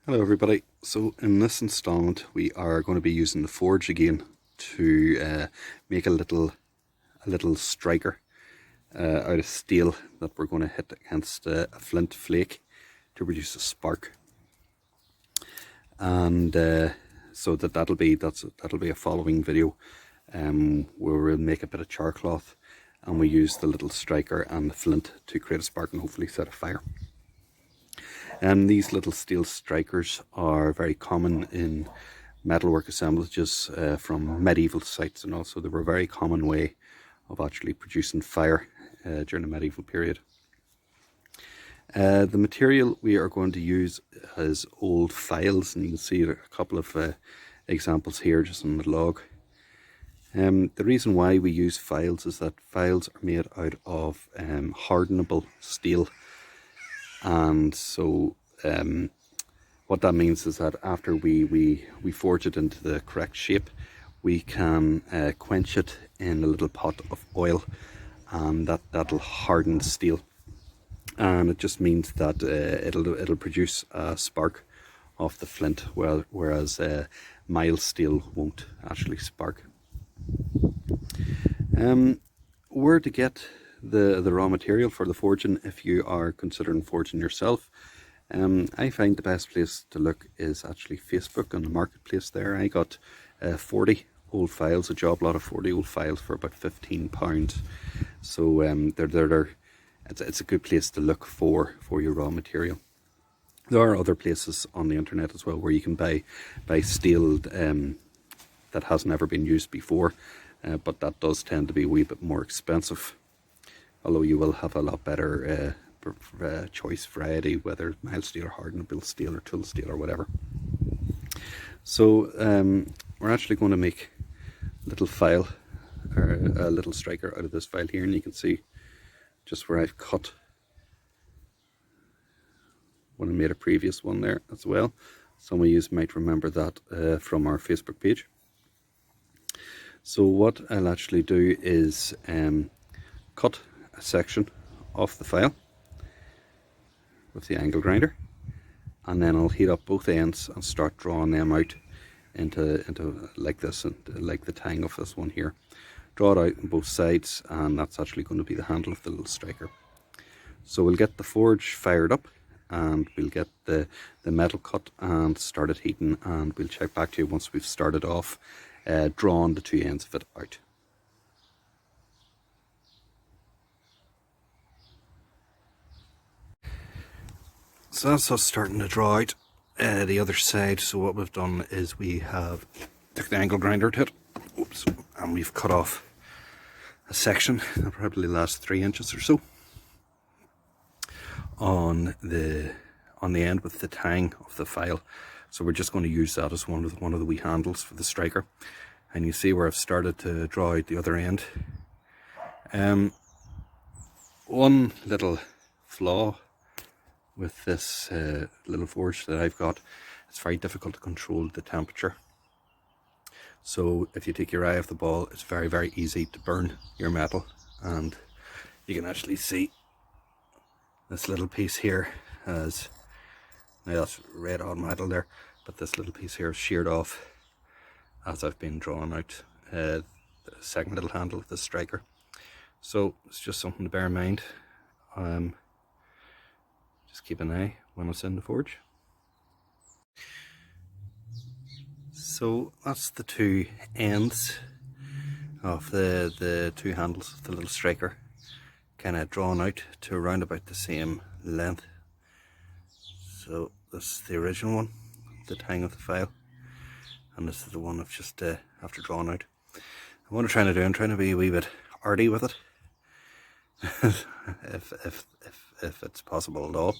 Hello everybody. So in this installment we are going to be using the forge again to make a little striker out of steel that we're going to hit against a flint flake to produce a spark. And so that'll be a following video where we'll make a bit of char cloth and we use the little striker and the flint to create a spark and hopefully set a fire. And these little steel strikers are very common in metalwork assemblages from medieval sites, and also they were a very common way of actually producing fire during the medieval period. The material we are going to use is old files, and you can see a couple of examples here just on the log. The reason why we use files is that files are made out of hardenable steel. And so what that means is that after we forge it into the correct shape, we can quench it in a little pot of oil, and that'll harden the steel, and it just means that it'll produce a spark off the flint, whereas mild steel won't actually spark. Where to get the raw material for the forging if you are considering forging yourself? I find the best place to look is actually Facebook on the marketplace there. I got 40 old files, a job lot of 40 old files for about £15. So it's a good place to look for your raw material. There are other places on the internet as well where you can buy steel that has never been used before, but that does tend to be a wee bit more expensive. Although you will have a lot better choice variety, whether mild steel or hardenable steel or tool steel or whatever. So we're actually going to make a little file, or a little striker out of this file here, and you can see just where I've cut when I made a previous one there as well. Some of you might remember that from our Facebook page. So what I'll actually do is cut a section off the file with the angle grinder, and then I'll heat up both ends and start drawing them out into like this, and like the tang of this one here. Draw it out on both sides, and that's actually going to be the handle of the little striker. So we'll get the forge fired up and we'll get the metal cut and started heating, and we'll check back to you once we've started off drawing the two ends of it out. So that's us starting to draw out the other side. So what we've done is we have took the angle grinder to it, and we've cut off a section that probably lasts 3 inches or so on the end with the tang of the file. So we're just going to use that as one of the wee handles for the striker. And you see where I've started to draw out the other end. One little flaw with this little forge that I've got, it's very difficult to control the temperature. So if you take your eye off the ball, it's very, very easy to burn your metal. And you can actually see this little piece here has, now that's red hot metal there, but this little piece here is sheared off as I've been drawing out the second little handle of the striker. So it's just something to bear in mind. Just keep an eye when it's in the forge. So that's the two ends of the two handles of the little striker, kind of drawn out to around about the same length. So this is the original one, the tang of the file, and this is the one I've just after drawn out. And what I'm trying to do, I'm trying to be a wee bit arty with it, if it's possible at all,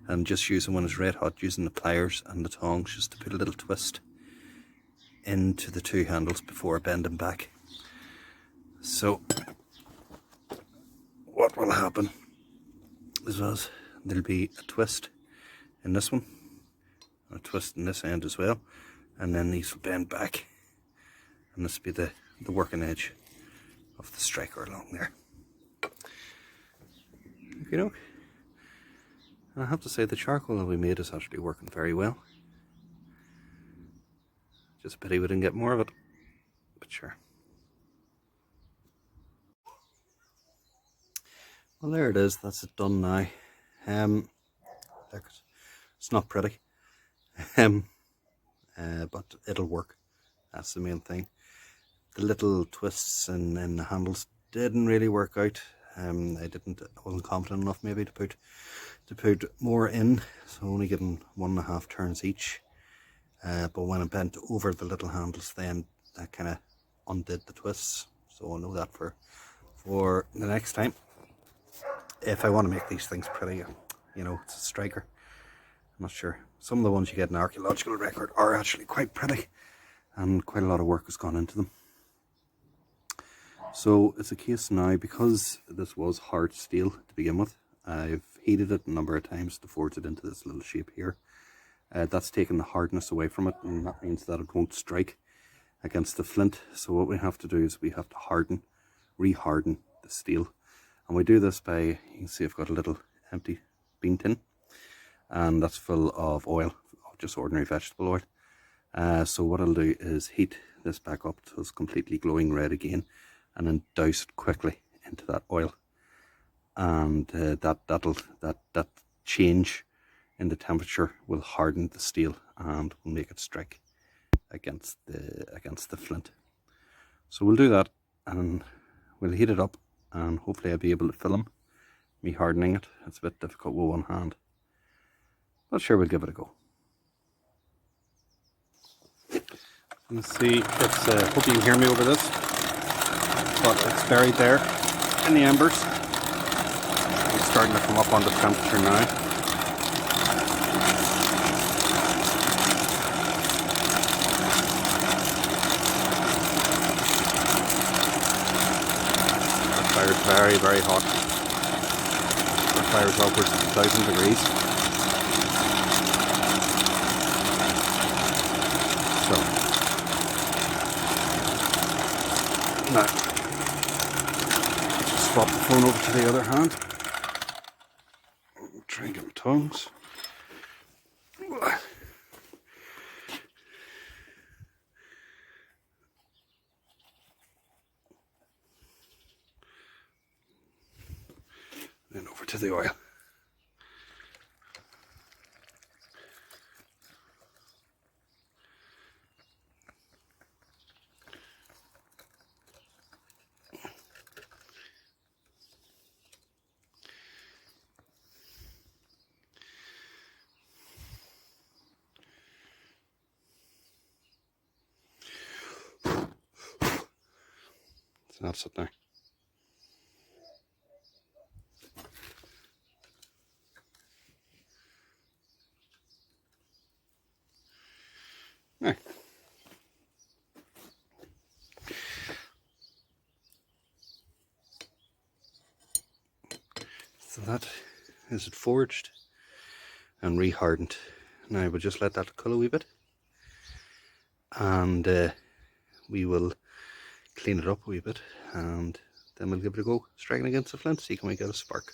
and just using, when it's red hot, using the pliers and the tongs just to put a little twist into the two handles before bending back. So what will happen is there'll be a twist in this one, a twist in this end as well, and then these will bend back, and this will be the working edge of the striker along there. You know, and I have to say the charcoal that we made is actually working very well. Just a pity we didn't get more of it, but sure. Well, there it is. That's it done now. Look, it's not pretty, but it'll work. That's the main thing. The little twists in the handles didn't really work out. I wasn't confident enough maybe to put more in, so only giving 1.5 turns each. But when I bent over the little handles, then that kind of undid the twists. So I'll know that for the next time. If I want to make these things pretty, you know, it's a striker. I'm not sure. Some of the ones you get in archaeological record are actually quite pretty, and quite a lot of work has gone into them. So it's a case now, because this was hard steel to begin with, I've heated it a number of times to forge it into this little shape here. That's taken the hardness away from it, and that means that it won't strike against the flint. So what we have to do is we have to re-harden the steel. And we do this by, you can see I've got a little empty bean tin, and that's full of oil, just ordinary vegetable oil. So what I'll do is heat this back up till it's completely glowing red again, and then douse it quickly into that oil. And that change in the temperature will harden the steel and will make it strike against the flint. So we'll do that, and we'll heat it up, and hopefully I'll be able to film me hardening it. It's a bit difficult with one hand, but sure, we'll give it a go. Let's see, hope you can hear me over this, but it's buried there in the embers. It's starting to come up on the temperature now. The fire is very, very hot. The fire is upwards of 1,000 degrees. So, now, let's just swap the phone over to the other hand. Try and get my tongs. Then over to the oil. So that's it now. Now, so that is it forged and re-hardened. Now we'll just let that cool a wee bit, and we will clean it up a wee bit, and then we'll give it a go striking against the flint, see can we get a spark.